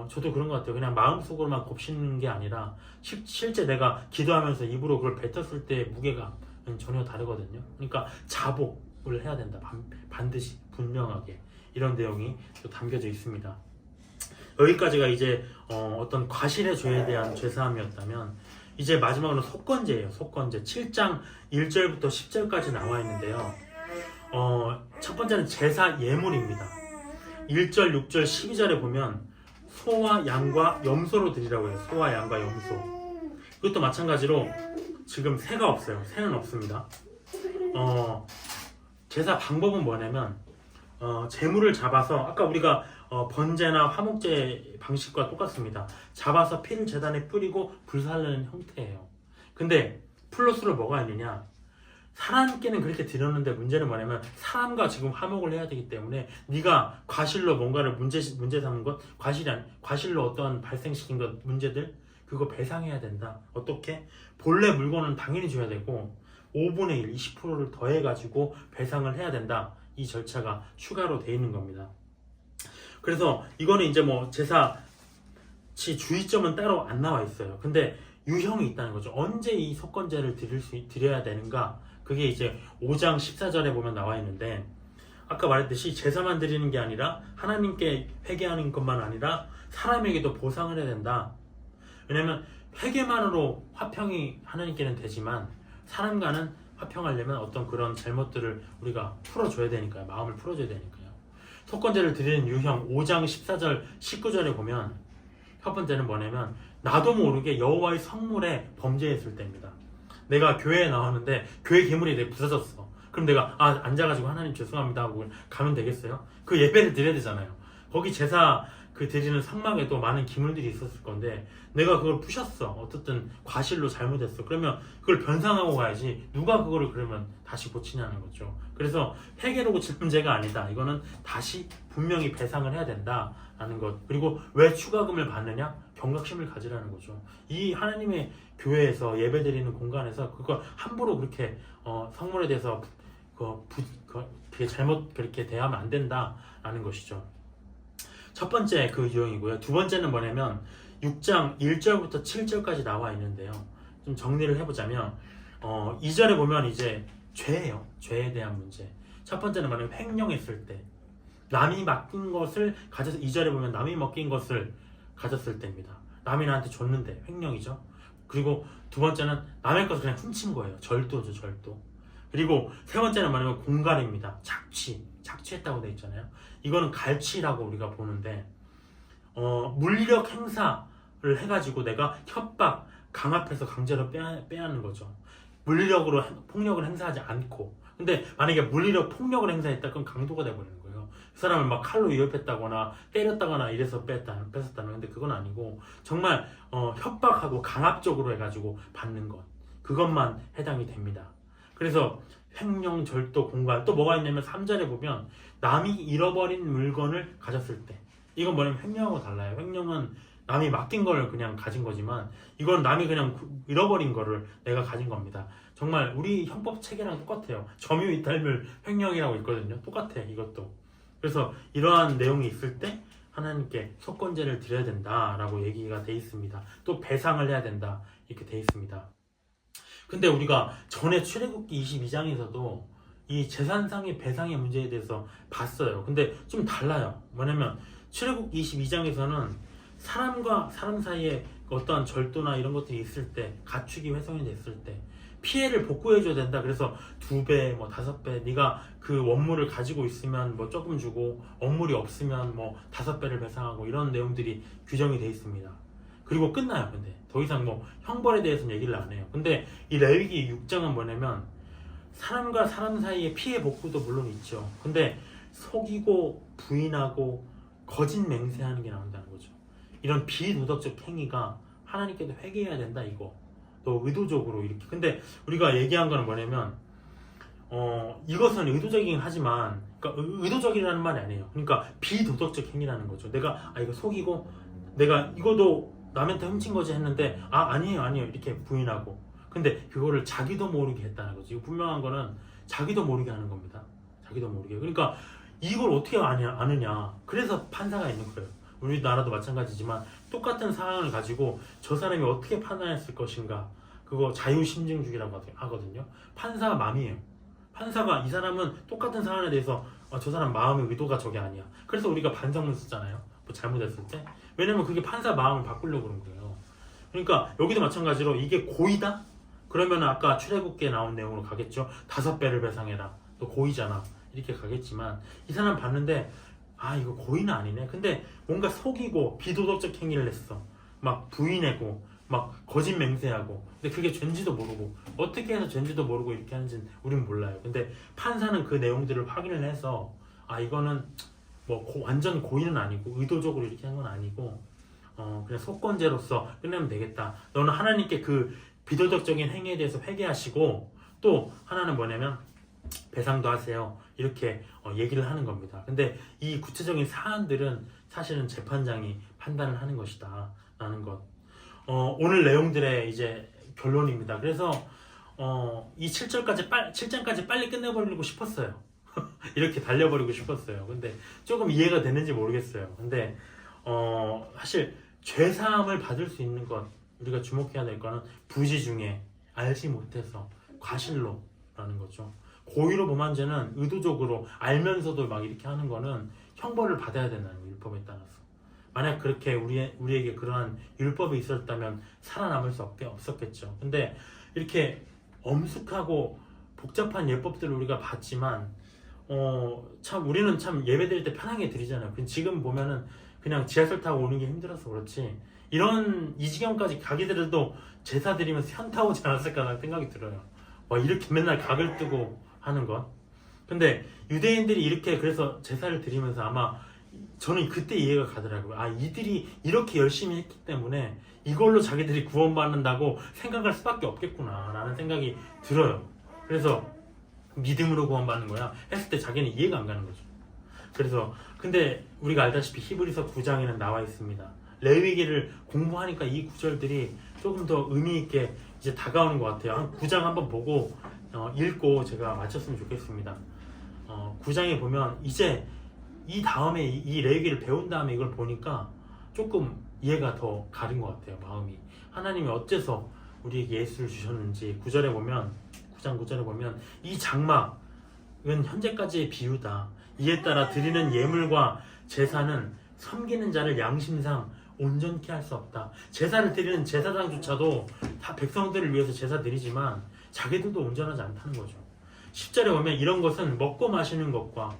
저도 그런 것 같아요. 그냥 마음속으로만 곱씹는 게 아니라 실제 내가 기도하면서 입으로 그걸 뱉었을 때 무게감은 전혀 다르거든요. 그러니까 자복을 해야 된다. 반드시 분명하게 이런 내용이 또 담겨져 있습니다. 여기까지가 이제 어떤 과실의 죄에 대한 죄사함이었다면 이제 마지막으로 속건제예요. 속건제 7장 1절부터 10절까지 나와 있는데요. 첫 번째는 제사 예물입니다. 1절, 6절, 12절에 보면 소와 양과 염소로 드리라고 해요. 소와 양과 염소. 이것도 마찬가지로 지금 새가 없어요. 새는 없습니다. 제사 방법은 뭐냐면 제물을 잡아서 아까 우리가 번제나 화목제 방식과 똑같습니다. 잡아서 피를 제단에 뿌리고 불살르는 형태예요. 근데 플러스로 뭐가 있느냐? 사람께는 그렇게 드렸는데 문제는 뭐냐면 사람과 지금 화목을 해야 되기 때문에 네가 과실로 뭔가를 문제 삼은 것, 과실로 어떤 발생시킨 것 문제들 그거 배상해야 된다. 어떻게? 본래 물건은 당연히 줘야 되고 5분의 1, 20%를 더해가지고 배상을 해야 된다. 이 절차가 추가로 돼 있는 겁니다. 그래서 이거는 이제 뭐 제사치 주의점은 따로 안 나와 있어요. 근데 유형이 있다는 거죠. 언제 이 속건제를 드려야 되는가? 그게 이제 5장 14절에 보면 나와 있는데 아까 말했듯이 제사만 드리는 게 아니라 하나님께 회개하는 것만 아니라 사람에게도 보상을 해야 된다. 왜냐면 회개만으로 화평이 하나님께는 되지만 사람과는 화평하려면 어떤 그런 잘못들을 우리가 풀어줘야 되니까요. 마음을 풀어줘야 되니까요. 속건제를 드리는 유형 5장 14절 19절에 보면 첫 번째는 뭐냐면 나도 모르게 여호와의 성물에 범죄했을 때입니다. 내가 교회에 나왔는데 교회 기물이 내게 부서졌어. 그럼 내가 앉아가지고 하나님 죄송합니다 하고 가면 되겠어요? 그 예배를 드려야 되잖아요. 거기 제사 드리는 상막에도 많은 기물들이 있었을 건데 내가 그걸 부셨어. 어쨌든 과실로 잘못했어. 그러면 그걸 변상하고 가야지 누가 그거를 그러면 다시 고치냐는 거죠. 그래서 회개로 고칠 문제가 아니다. 이거는 다시 분명히 배상을 해야 된다라는 것. 그리고 왜 추가금을 받느냐? 경각심을 가지라는 거죠. 이 하나님의 교회에서 예배드리는 공간에서 그걸 함부로 그렇게 성물에 대해서 그게 잘못 그렇게 대하면 안 된다라는 것이죠. 첫 번째 그 유형이고요. 두 번째는 뭐냐면 6장 1절부터 7절까지 나와 있는데요. 좀 정리를 해보자면 2절에 보면 이제 죄예요. 죄에 대한 문제. 첫 번째는 뭐냐면 횡령했을 때 남이 맡긴 것을 가져서 2절에 보면 남이 맡긴 것을 가졌을 때입니다. 남이 나한테 줬는데 횡령이죠. 그리고 두 번째는 남의 것을 그냥 훔친 거예요. 절도죠. 절도. 그리고 세 번째는 뭐냐면 공갈입니다. 착취했다고 돼 있잖아요. 이거는 갈취라고 우리가 보는데 물력 행사를 해가지고 내가 협박, 강압해서 강제로 빼앗는 거죠. 물리력으로 폭력을 행사하지 않고. 근데 만약에 물리력, 폭력을 행사했다 그럼 강도가 돼버리는 거예요. 그 사람을 막 칼로 위협했다거나 때렸다거나 이래서 뺐었다는. 근데 그건 아니고 정말 협박하고 강압적으로 해가지고 받는 것. 그것만 해당이 됩니다. 그래서 횡령, 절도, 공갈 또 뭐가 있냐면 3절에 보면 남이 잃어버린 물건을 가졌을 때 이건 뭐냐면 횡령하고 달라요. 횡령은 남이 맡긴 걸 그냥 가진 거지만 이건 남이 그냥 잃어버린 거를 내가 가진 겁니다. 정말 우리 형법 체계랑 똑같아요. 점유이탈물 횡령이라고 있거든요. 똑같아 이것도. 그래서 이러한 내용이 있을 때 하나님께 속건제를 드려야 된다라고 얘기가 돼 있습니다. 또 배상을 해야 된다 이렇게 돼 있습니다. 근데 우리가 전에 출애굽기 22장에서도 이 재산상의 배상의 문제에 대해서 봤어요. 근데 좀 달라요. 뭐냐면 출애굽기 22장에서는 사람과 사람 사이에 어떠한 절도나 이런 것들이 있을 때, 가축이 훼손이 됐을 때 피해를 복구해줘야 된다. 그래서 2배, 뭐 5배, 네가 그 원물을 가지고 있으면 뭐 조금 주고 원물이 없으면 뭐 5배를 배상하고 이런 내용들이 규정이 돼 있습니다. 그리고 끝나요. 근데 더 이상 뭐 형벌에 대해서는 얘기를 안 해요. 근데 이 레위기 6장은 뭐냐면 사람과 사람 사이의 피해 복구도 물론 있죠. 근데 속이고 부인하고 거짓 맹세하는 게 나온다는 거죠. 이런 비도덕적 행위가 하나님께도 회개해야 된다 이거. 또 의도적으로 이렇게. 근데 우리가 얘기한 거는 뭐냐면 이것은 의도적이긴 하지만, 그러니까 의도적이라는 말이 아니에요. 그러니까 비도덕적 행위라는 거죠. 내가 이거 속이고 내가 이거도 남한테 훔친 거지 했는데 아니에요 이렇게 부인하고. 근데 그거를 자기도 모르게 했다는 거죠. 이거 분명한 거는 자기도 모르게 하는 겁니다. 자기도 모르게. 그러니까 이걸 어떻게 아느냐. 그래서 판사가 있는 거예요. 우리나라도 마찬가지지만 똑같은 상황을 가지고 저 사람이 어떻게 판단했을 것인가, 그거 자유심증주의라고 하거든요. 판사가 맘이에요. 판사가 이 사람은 똑같은 사안에 대해서 저 사람 마음의 의도가 저게 아니야. 그래서 우리가 반성문 쓰잖아요. 뭐 잘못했을 때. 왜냐면 그게 판사 마음을 바꾸려고 그런 거예요. 그러니까 여기도 마찬가지로 이게 고의다? 그러면 아까 출애굽기에 나온 내용으로 가겠죠. 5배를 배상해라. 너 고의잖아. 이렇게 가겠지만 이 사람 봤는데 이거 고의는 아니네. 근데 뭔가 속이고 비도덕적 행위를 했어. 막 부인하고 막 거짓 맹세하고. 근데 그게 죄인지도 모르고 어떻게 해서 죄인지도 모르고 이렇게 하는지는 우리는 몰라요. 근데 판사는 그 내용들을 확인을 해서 이거는 뭐 완전 고의는 아니고 의도적으로 이렇게 한 건 아니고 그냥 속건죄로서 끝내면 되겠다. 너는 하나님께 그 비도덕적인 행위에 대해서 회개하시고, 또 하나는 뭐냐면 배상도 하세요. 이렇게 얘기를 하는 겁니다. 근데 이 구체적인 사안들은 사실은 재판장이 판단을 하는 것이다 라는 것. 오늘 내용들의 이제 결론입니다. 그래서 이 7장까지 빨리 끝내버리고 싶었어요. 이렇게 달려버리고 싶었어요. 근데 조금 이해가 되는지 모르겠어요. 근데 사실 죄사함을 받을 수 있는 것, 우리가 주목해야 될 거는 부지 중에 알지 못해서 과실로 라는 거죠. 고의로 범한 죄는 의도적으로 알면서도 막 이렇게 하는 거는 형벌을 받아야 된다는 거예요. 율법에 따라서. 만약 그렇게 우리에게 그러한 율법이 있었다면 살아남을 수 없었겠죠. 근데 이렇게 엄숙하고 복잡한 예법들을 우리가 봤지만 참 우리는 참 예배 드릴 때 편하게 드리잖아요. 지금 보면은 그냥 지하철 타고 오는 게 힘들어서 그렇지, 이 지경까지 가게 되더라도 제사 드리면서 현타 오지 않았을까라는 생각이 들어요. 이렇게 맨날 각을 뜨고 하는 것. 근데 유대인들이 이렇게 그래서 제사를 드리면서 아마 저는 그때 이해가 가더라고요. 이들이 이렇게 열심히 했기 때문에 이걸로 자기들이 구원받는다고 생각할 수밖에 없겠구나 라는 생각이 들어요. 그래서 믿음으로 구원받는 거야 했을 때 자기는 이해가 안 가는 거죠. 그래서 근데 우리가 알다시피 히브리서 9장에는 나와 있습니다. 레위기를 공부하니까 이 구절들이 조금 더 의미 있게 이제 다가오는 것 같아요. 한 9장 한번 보고 읽고 제가 마쳤으면 좋겠습니다. 9장에 보면 이제 이 다음에 이 레위기를 배운 다음에 이걸 보니까 조금 이해가 더 가는 것 같아요. 마음이. 하나님이 어째서 우리에게 예수를 주셨는지 9장 9절에 보면 이 장막은 현재까지의 비유다. 이에 따라 드리는 예물과 제사는 섬기는 자를 양심상 온전케 할 수 없다. 제사를 드리는 제사장조차도 다 백성들을 위해서 제사 드리지만 자기들도 온전하지 않다는 거죠. 10절에 보면 이런 것은 먹고 마시는 것과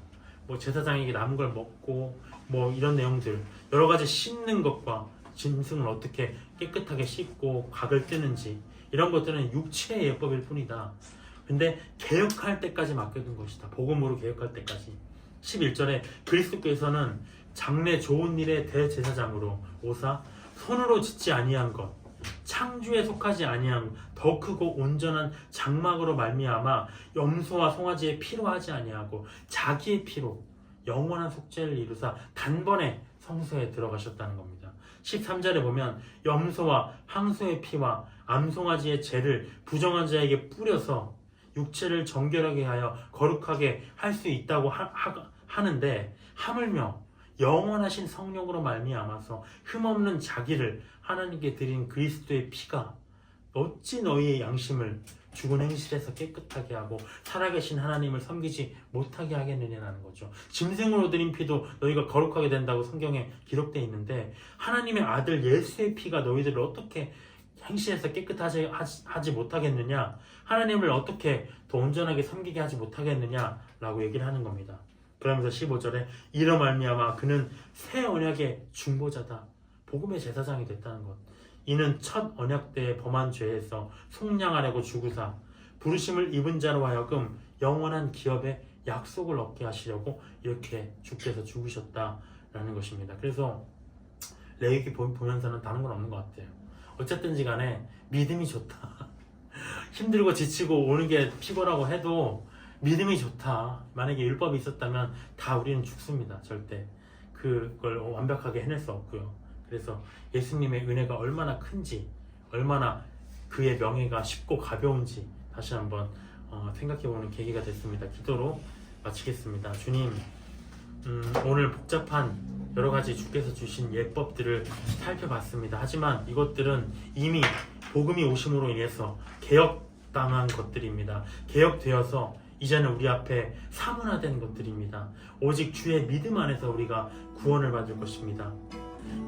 뭐 제사장에게 남은 걸 먹고 뭐 이런 내용들, 여러 가지 씻는 것과 짐승을 어떻게 깨끗하게 씻고 각을 뜨는지, 이런 것들은 육체의 예법일 뿐이다. 근데 개혁할 때까지 맡겨둔 것이다. 복음으로 개혁할 때까지. 11절에 그리스도께서는 장래 좋은 일의 대제사장으로 오사 손으로 짓지 아니한 것, 창조에 속하지 아니한 더 크고 온전한 장막으로 말미암아 염소와 송아지의 피로 하지 아니하고 자기의 피로 영원한 속죄를 이루사 단번에 성소에 들어가셨다는 겁니다. 13절에 보면 염소와 항소의 피와 암송아지의 죄를 부정한 자에게 뿌려서 육체를 정결하게 하여 거룩하게 할 수 있다고 하는데, 하물며 영원하신 성령으로 말미암아서 흠없는 자기를 하나님께 드린 그리스도의 피가 어찌 너희의 양심을 죽은 행실에서 깨끗하게 하고 살아계신 하나님을 섬기지 못하게 하겠느냐는 거죠. 짐승으로 드린 피도 너희가 거룩하게 된다고 성경에 기록되어 있는데, 하나님의 아들 예수의 피가 너희들을 어떻게 행실에서 깨끗하지 하지 못하겠느냐, 하나님을 어떻게 더 온전하게 섬기게 하지 못하겠느냐라고 얘기를 하는 겁니다. 그러면서 15절에 이로 말미암아 그는 새 언약의 중보자다. 복음의 제사장이 됐다는 것. 이는 첫 언약 때에 범한 죄에서 속량하려고 죽으사 부르심을 입은 자로 하여금 영원한 기업의 약속을 얻게 하시려고 이렇게 주께서 죽으셨다라는 라는 것입니다. 그래서 레위기 보면서는 다른 건 없는 것 같아요. 어쨌든지 간에 믿음이 좋다. 힘들고 지치고 오는 게 피곤하고 해도 믿음이 좋다. 만약에 율법이 있었다면 다 우리는 죽습니다. 절대 그걸 완벽하게 해낼 수 없고요. 그래서 예수님의 은혜가 얼마나 큰지, 얼마나 그의 명예가 쉽고 가벼운지 다시 한번 생각해보는 계기가 됐습니다. 기도로 마치겠습니다. 주님, 오늘 복잡한 여러가지 주께서 주신 예법들을 살펴봤습니다. 하지만 이것들은 이미 복음이 오심으로 인해서 개혁당한 것들입니다. 개혁되어서 이제는 우리 앞에 사문화된 것들입니다. 오직 주의 믿음 안에서 우리가 구원을 받을 것입니다.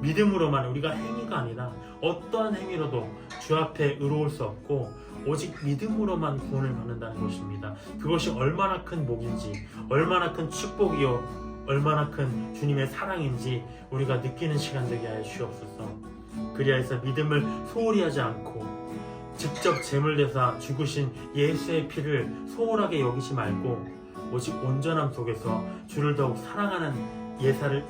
믿음으로만, 우리가 행위가 아니라 어떠한 행위로도 주 앞에 의로울 수 없고 오직 믿음으로만 구원을 받는다는 것입니다. 그것이 얼마나 큰 복인지, 얼마나 큰 축복이요, 얼마나 큰 주님의 사랑인지 우리가 느끼는 시간 되게 하여 주옵소서. 그리하여서 믿음을 소홀히 하지 않고 직접 제물대사 죽으신 예수의 피를 소홀하게 여기지 말고 오직 온전함 속에서 주를 더욱 사랑하는 제사를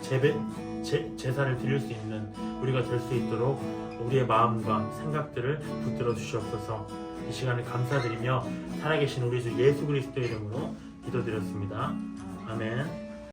드릴 수 있는 우리가 될 수 있도록 우리의 마음과 생각들을 붙들어 주시옵소서. 이 시간을 감사드리며 살아계신 우리 주 예수 그리스도의 이름으로 기도드렸습니다. 아멘.